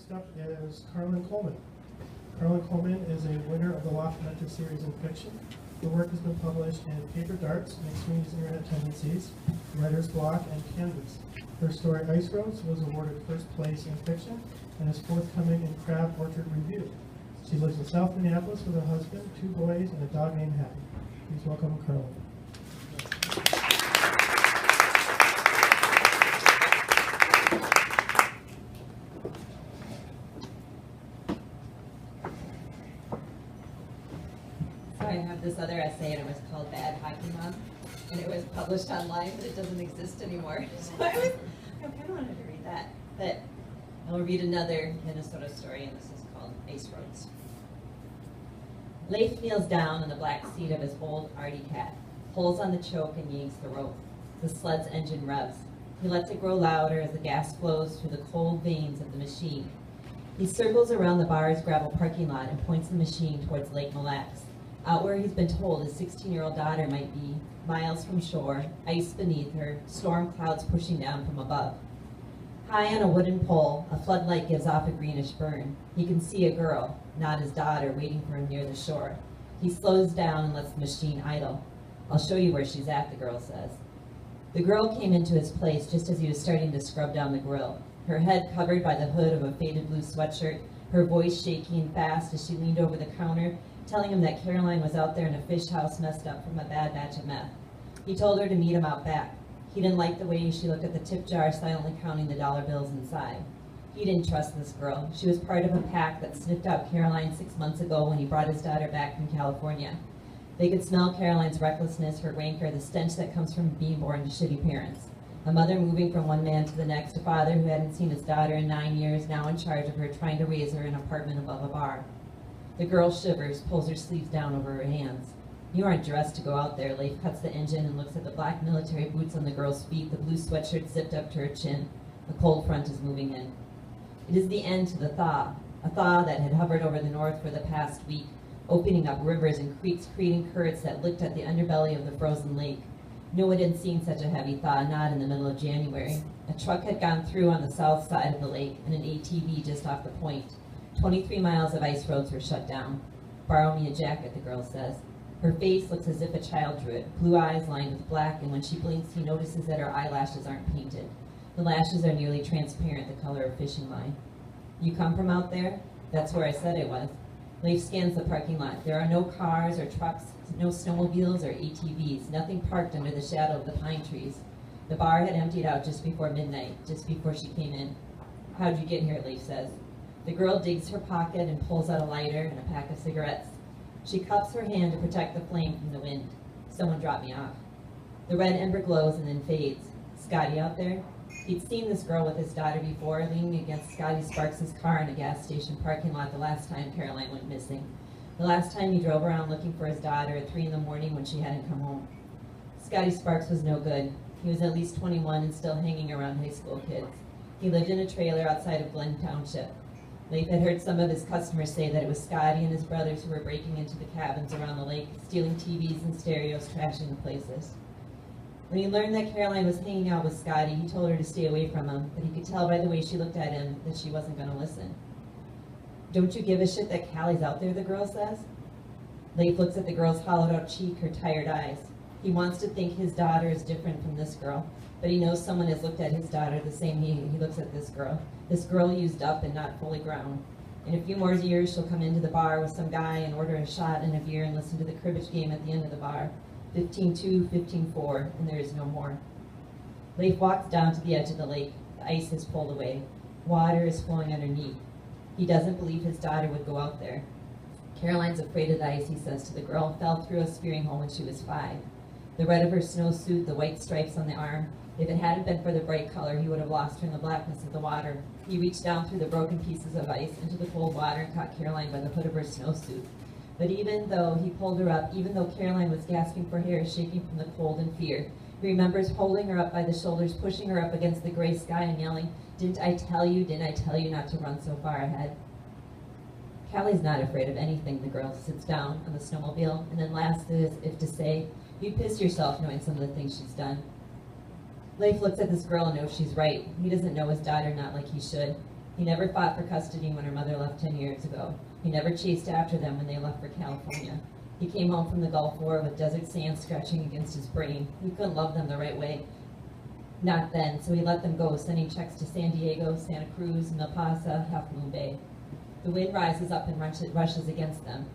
Next up is Karlyn Coleman. Karlyn Coleman is a winner of the Loft Mentor Series in Fiction. Her work has been published in Paper Darts, McSweeney's Internet Tendencies, Writer's Block, and Canvas. Her story Ice Roads was awarded first place in fiction and is forthcoming in Crab Orchard Review. She lives in South Minneapolis with her husband, 2 boys, and a dog named Happy. Please welcome Karlyn. I have this other essay, and it was called Bad Hockey Mom, and it was published online, but it doesn't exist anymore. So I kind of wanted to read that. But I'll read another Minnesota story, and this is called Ice Roads. Leif kneels down on the black seat of his old Artie cat, pulls on the choke and yanks the rope. The sled's engine revs. He lets it grow louder as the gas flows through the cold veins of the machine. He circles around the bar's gravel parking lot and points the machine towards Lake Mille Lacs, out where he's been told his 16-year-old daughter might be, miles from shore, ice beneath her, storm clouds pushing down from above. High on a wooden pole, a floodlight gives off a greenish burn. He can see a girl, not his daughter, waiting for him near the shore. He slows down and lets the machine idle. "I'll show you where she's at," the girl says. The girl came into his place just as he was starting to scrub down the grill, her head covered by the hood of a faded blue sweatshirt, her voice shaking fast as she leaned over the counter, telling him that Caroline was out there in a fish house messed up from a bad batch of meth. He told her to meet him out back. He didn't like the way she looked at the tip jar, silently counting the dollar bills inside. He didn't trust this girl. She was part of a pack that sniffed out Caroline 6 months ago when he brought his daughter back from California. They could smell Caroline's recklessness, her rancor, the stench that comes from being born to shitty parents. A mother moving from one man to the next, a father who hadn't seen his daughter in 9 years, now in charge of her, trying to raise her in an apartment above a bar. The girl shivers, pulls her sleeves down over her hands. "You aren't dressed to go out there." Leif cuts the engine and looks at the black military boots on the girl's feet, the blue sweatshirt zipped up to her chin. The cold front is moving in. It is the end to the thaw, a thaw that had hovered over the north for the past week, opening up rivers and creeks, creating currents that licked at the underbelly of the frozen lake. No one had seen such a heavy thaw, not in the middle of January. A truck had gone through on the south side of the lake and an ATV just off the point. 23 miles of ice roads were shut down. "Borrow me a jacket," the girl says. Her face looks as if a child drew it, blue eyes lined with black, and when she blinks, he notices that her eyelashes aren't painted. The lashes are nearly transparent, the color of fishing line. "You come from out there?" "That's where I said I was." Leif scans the parking lot. There are no cars or trucks, no snowmobiles or ATVs, nothing parked under the shadow of the pine trees. The bar had emptied out just before midnight, just before she came in. "How'd you get here?" Leif says. The girl digs her pocket and pulls out a lighter and a pack of cigarettes. She cups her hand to protect the flame from the wind. "Someone dropped me off." The red ember glows and then fades. "Scotty out there?" He'd seen this girl with his daughter before, leaning against Scotty Sparks' car in a gas station parking lot the last time Caroline went missing. The last time he drove around looking for his daughter at 3 in the morning when she hadn't come home. Scotty Sparks was no good. He was at least 21 and still hanging around high school kids. He lived in a trailer outside of Glen Township. Leif had heard some of his customers say that it was Scotty and his brothers who were breaking into the cabins around the lake, stealing TVs and stereos, trashing the places. When he learned that Caroline was hanging out with Scotty, he told her to stay away from him, but he could tell by the way she looked at him that she wasn't going to listen. "Don't you give a shit that Callie's out there?" the girl says. Leif looks at the girl's hollowed-out cheek, her tired eyes. He wants to think his daughter is different from this girl, but he knows someone has looked at his daughter the same way he looks at this girl used up and not fully grown. In a few more years, she'll come into the bar with some guy and order a shot and a beer and listen to the cribbage game at the end of the bar. 15-2, 15-4, and there is no more. Leif walks down to the edge of the lake. The ice has pulled away. Water is flowing underneath. He doesn't believe his daughter would go out there. "Caroline's afraid of the ice," he says to the girl, "fell through a spearing hole when she was 5. The red of her snowsuit, the white stripes on the arm. If it hadn't been for the bright color, he would have lost her in the blackness of the water." He reached down through the broken pieces of ice into the cold water and caught Caroline by the hood of her snowsuit. But even though he pulled her up, even though Caroline was gasping for air, shaking from the cold and fear, he remembers holding her up by the shoulders, pushing her up against the gray sky and yelling, didn't I tell you not to run so far ahead?" "Callie's not afraid of anything," the girl sits down on the snowmobile and then laughs as if to say, "You'd piss yourself knowing some of the things she's done." Leif looks at this girl and knows she's right. He doesn't know his daughter, not like he should. He never fought for custody when her mother left 10 years ago. He never chased after them when they left for California. He came home from the Gulf War with desert sand scratching against his brain. He couldn't love them the right way. Not then, so he let them go, sending checks to San Diego, Santa Cruz, Milpasa, Half Moon Bay. The wind rises up and rushes against them.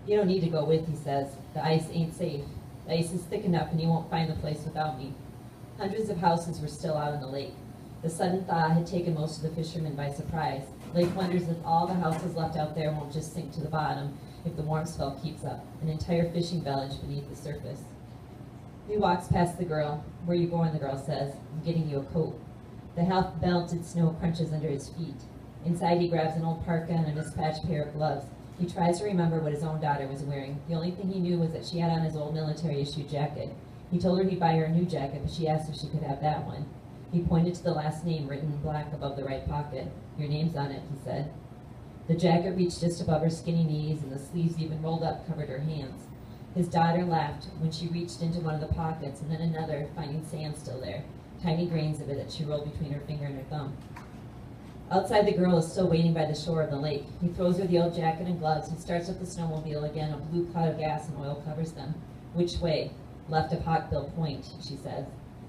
You don't need to go with, he says. The ice ain't safe. The ice is thick enough and you won't find the place without me. Hundreds of houses were still out in the lake. The sudden thaw had taken most of the fishermen by surprise. Lake wonders if all the houses left out there won't just sink to the bottom if the warm spell keeps up. An entire fishing village beneath the surface. He walks past the girl. Where you going, the girl says. I'm getting you a coat. The half-melted snow crunches under his feet. Inside he grabs an old parka and a mismatched pair of gloves. He tries to remember what his own daughter was wearing. The only thing he knew was that she had on his old military-issue jacket. He told her he'd buy her a new jacket, but she asked if she could have that one. He pointed to the last name written in black above the right pocket. Your name's on it, he said. The jacket reached just above her skinny knees, and the sleeves, even rolled up, covered her hands. His daughter laughed when she reached into one of the pockets, and then another, finding sand still there, tiny grains of it that she rolled between her finger and her thumb. Outside, the girl is still waiting by the shore of the lake. He throws her the old jacket and gloves. He starts up the snowmobile again. A blue cloud of gas and oil covers them. Which way? Left of Hawkbill Point, she says.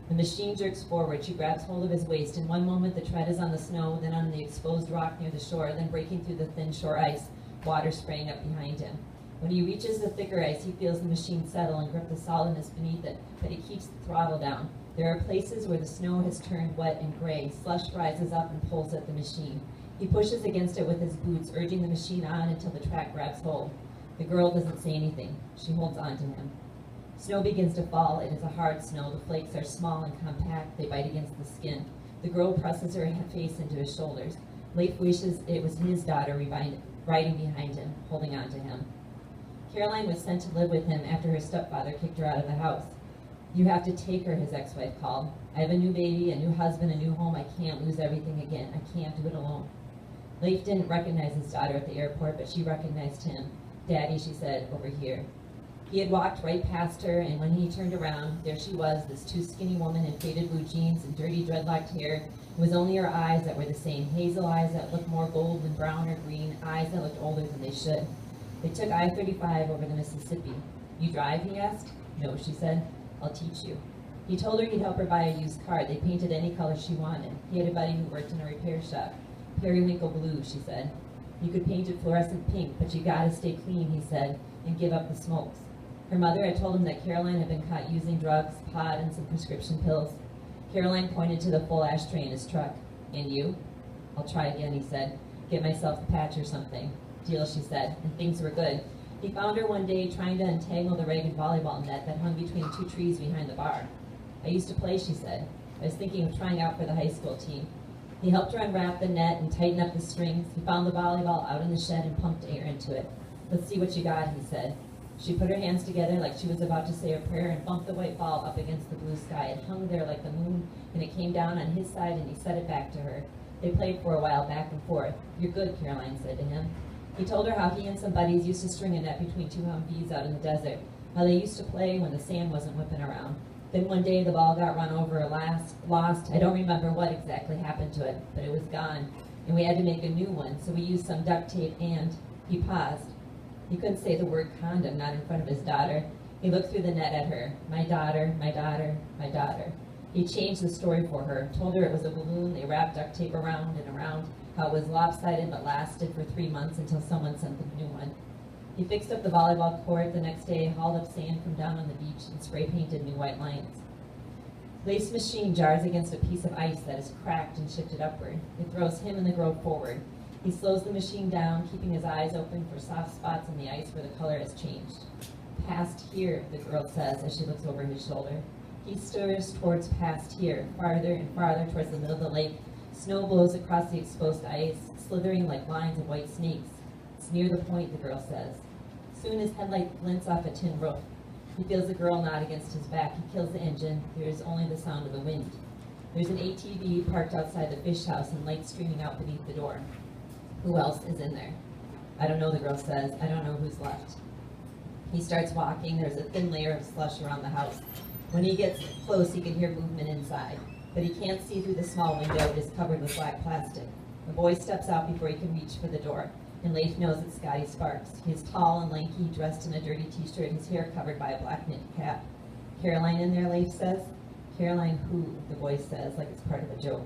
The machine jerks forward. She grabs hold of his waist. In one moment, the tread is on the snow, then on the exposed rock near the shore, then breaking through the thin shore ice, water spraying up behind him. When he reaches the thicker ice, he feels the machine settle and grip the solidness beneath it, but he keeps the throttle down. There are places where the snow has turned wet and gray. Slush rises up and pulls at the machine. He pushes against it with his boots, urging the machine on until the track grabs hold. The girl doesn't say anything. She holds on to him. Snow begins to fall. It is a hard snow. The flakes are small and compact. They bite against the skin. The girl presses her face into his shoulders. Leif wishes it was his daughter riding behind him, holding on to him. Caroline was sent to live with him after her stepfather kicked her out of the house. You have to take her, his ex-wife called. I have a new baby, a new husband, a new home. I can't lose everything again. I can't do it alone. Leif didn't recognize his daughter at the airport, but she recognized him. Daddy, she said, over here. He had walked right past her, and when he turned around, there she was, this too skinny woman in faded blue jeans and dirty dreadlocked hair. It was only her eyes that were the same, hazel eyes that looked more gold than brown or green, eyes that looked older than they should. They took I-35 over the Mississippi. You drive, he asked. No, she said. I'll teach you. He told her he'd help her buy a used car. They painted any color she wanted. He had a buddy who worked in a repair shop. Periwinkle blue, she said. You could paint it fluorescent pink, but you gotta stay clean, he said, and give up the smokes. Her mother had told him that Caroline had been caught using drugs, pot, and some prescription pills. Caroline pointed to the full ashtray in his truck. And you? I'll try again, he said. Get myself a patch or something. Deal, she said, and things were good. He found her one day trying to untangle the ragged volleyball net that hung between two trees behind the bar. I used to play, she said. I was thinking of trying out for the high school team. He helped her unwrap the net and tighten up the strings. He found the volleyball out in the shed and pumped air into it. Let's see what you got, he said. She put her hands together like she was about to say a prayer and bumped the white ball up against the blue sky. It hung there like the moon, and it came down on his side, and he set it back to her. They played for a while, back and forth. You're good, Caroline said to him. He told her how he and some buddies used to string a net between two Humvees out in the desert, how they used to play when the sand wasn't whipping around. Then one day the ball got run over or lost. I don't remember what exactly happened to it, but it was gone, and we had to make a new one, so we used some duct tape and... He paused. He couldn't say the word condom, not in front of his daughter. He looked through the net at her. My daughter, my daughter, my daughter. He changed the story for her, told her it was a balloon they wrapped duct tape around and around, how it was lopsided but lasted for 3 months until someone sent them a new one. He fixed up the volleyball court the next day, hauled up sand from down on the beach, and spray-painted new white lines. Leif's machine jars against a piece of ice that is cracked and shifted upward. It throws him and the girl forward. He slows the machine down, keeping his eyes open for soft spots in the ice where the color has changed. Past here, the girl says as she looks over his shoulder. He stirs towards past here, farther and farther towards the middle of the lake. Snow blows across the exposed ice, slithering like lines of white snakes. It's near the point, the girl says. Soon his headlight glints off a tin roof. He feels the girl nod against his back. He kills the engine. There is only the sound of the wind. There's an ATV parked outside the fish house and light streaming out beneath the door. Who else is in there? I don't know, the girl says. I don't know who's left. He starts walking. There's a thin layer of slush around the house. When he gets close, he can hear movement inside, but he can't see through the small window. It is covered with black plastic. The boy steps out before he can reach for the door, and Leif knows it's Scotty Sparks. He is tall and lanky, dressed in a dirty t-shirt, his hair covered by a black knit cap. Caroline in there, Leif says. Caroline who, the boy says, like it's part of a joke.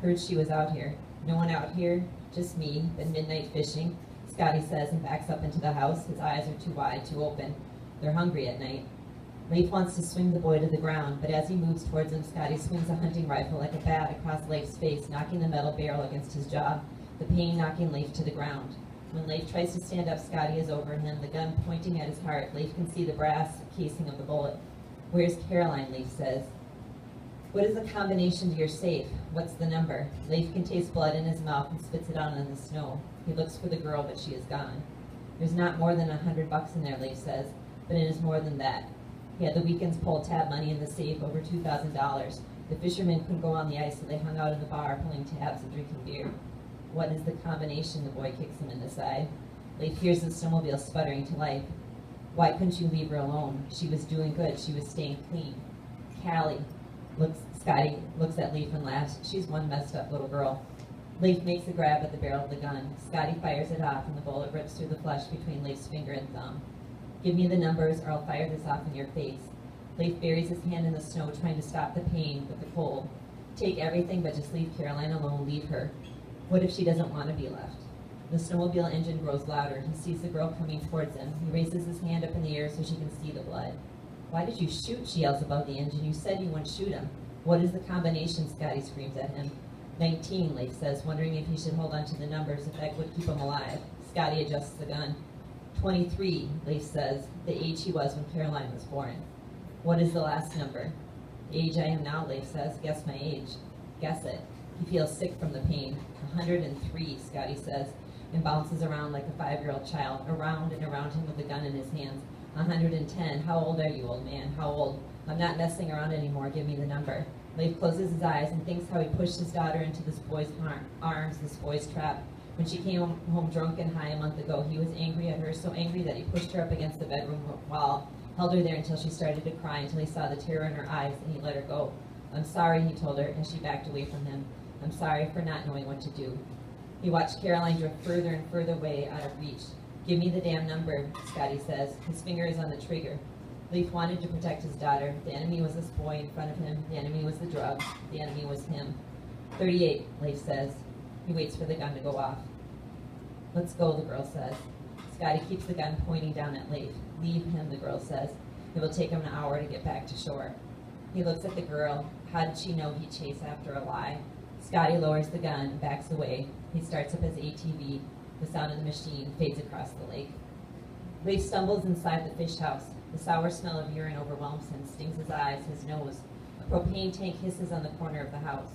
Heard she was out here. No one out here, just me, been midnight fishing, Scotty says and backs up into the house. His eyes are too wide, too open. They're hungry at night. Leif wants to swing the boy to the ground, but as he moves towards him, Scotty swings a hunting rifle like a bat across Leif's face, knocking the metal barrel against his jaw, the pain knocking Leif to the ground. When Leif tries to stand up, Scotty is over him, the gun pointing at his heart. Leif can see the brass casing of the bullet. Where's Caroline, Leif says. What is the combination to your safe? What's the number? Leif can taste blood in his mouth and spits it out in the snow. He looks for the girl, but she is gone. There's not more than $100 in there, Leif says, but it is more than that. He had the weekend's pull tab money in the safe, over $2,000. The fishermen couldn't go on the ice, so they hung out in the bar, pulling tabs and drinking beer. What is the combination? The boy kicks him in the side. Leif hears the snowmobile sputtering to life. Why couldn't you leave her alone? She was doing good. She was staying clean. Callie. Scotty looks at Leif and laughs. She's one messed up little girl. Leif makes a grab at the barrel of the gun. Scotty fires it off, and the bullet rips through the flesh between Leif's finger and thumb. Give me the numbers, or I'll fire this off in your face. Leif buries his hand in the snow, trying to stop the pain with the cold. Take everything, but just leave Caroline alone. Leave her. What if she doesn't want to be left? The snowmobile engine grows louder. He sees the girl coming towards him. He raises his hand up in the air so she can see the blood. Why did you shoot? She yells above the engine. You said you wouldn't shoot him. What is the combination? Scotty screams at him. 19, Leif says, wondering if he should hold on to the numbers, if that would keep him alive. Scotty adjusts the gun. 23, Leif says, the age he was when Caroline was born. What is the last number? The age I am now, Leif says. Guess my age. Guess it. He feels sick from the pain. 103, Scotty says, and bounces around like a 5-year-old child, around and around him with the gun in his hands. 110. How old are you, old man? How old? I'm not messing around anymore. Give me the number. Leif closes his eyes and thinks how he pushed his daughter into this boy's arms, this boy's trap. When she came home drunk and high a month ago, he was angry at her, so angry that he pushed her up against the bedroom wall, held her there until she started to cry, until he saw the terror in her eyes, and he let her go. I'm sorry, he told her, as she backed away from him. I'm sorry for not knowing what to do. He watched Caroline drift further and further away, out of reach. Give me the damn number, Scotty says. His finger is on the trigger. Leif wanted to protect his daughter. The enemy was this boy in front of him. The enemy was the drugs. The enemy was him. 38, Leif says. He waits for the gun to go off. Let's go, the girl says. Scotty keeps the gun pointing down at Leif. Leave him, the girl says. It will take him an hour to get back to shore. He looks at the girl. How did she know he'd chase after a lie? Scotty lowers the gun and backs away. He starts up his ATV. The sound of the machine fades across the lake. Leif stumbles inside the fish house. The sour smell of urine overwhelms him, stings his eyes, his nose. A propane tank hisses on the corner of the house.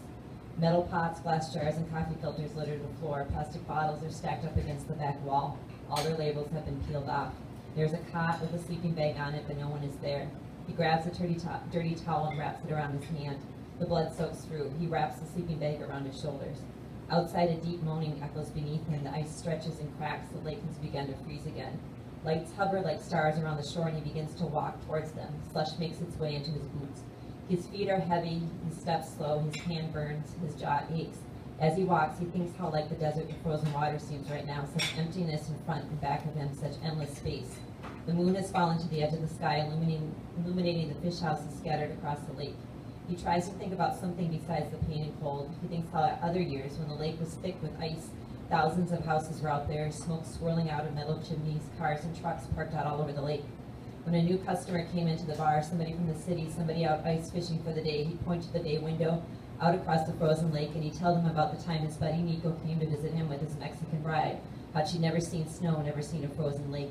Metal pots, glass jars, and coffee filters litter the floor. Plastic bottles are stacked up against the back wall. All their labels have been peeled off. There's a cot with a sleeping bag on it, but no one is there. He grabs a dirty towel and wraps it around his hand. The blood soaks through. He wraps the sleeping bag around his shoulders. Outside, a deep moaning echoes beneath him. The ice stretches and cracks. The lake has begun to freeze again. Lights hover like stars around the shore, and he begins to walk towards them. Slush makes its way into his boots. His feet are heavy, his steps slow, his hand burns, his jaw aches. As he walks, he thinks how like the desert the frozen water seems right now, such emptiness in front and back of him, such endless space. The moon has fallen to the edge of the sky, illuminating the fish houses scattered across the lake. He tries to think about something besides the pain and cold. He thinks how at other years, when the lake was thick with ice, thousands of houses were out there, smoke swirling out of metal chimneys, cars and trucks parked out all over the lake. When a new customer came into the bar, somebody from the city, somebody out ice fishing for the day, he'd point to the bay window out across the frozen lake, and he'd tell them about the time his buddy Nico came to visit him with his Mexican bride, how she'd never seen snow, never seen a frozen lake.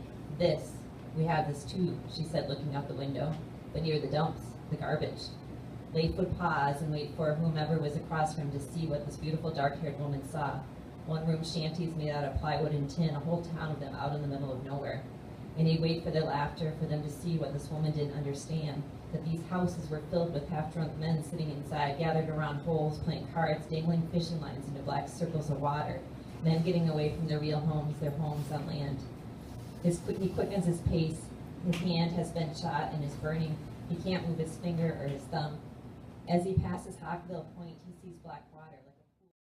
We have this too, she said, looking out the window, but near the dumps, the garbage. Leif would pause and wait for whomever was across from him to see what this beautiful dark-haired woman saw. One-room shanties made out of plywood and tin, a whole town of them out in the middle of nowhere. And he'd wait for their laughter, for them to see what this woman didn't understand, that these houses were filled with half-drunk men sitting inside, gathered around holes, playing cards, dangling fishing lines into black circles of water, men getting away from their real homes, their homes on land. He quickens his pace. His hand has been shot and is burning. He can't move his finger or his thumb. As he passes Hawkville Point, he sees black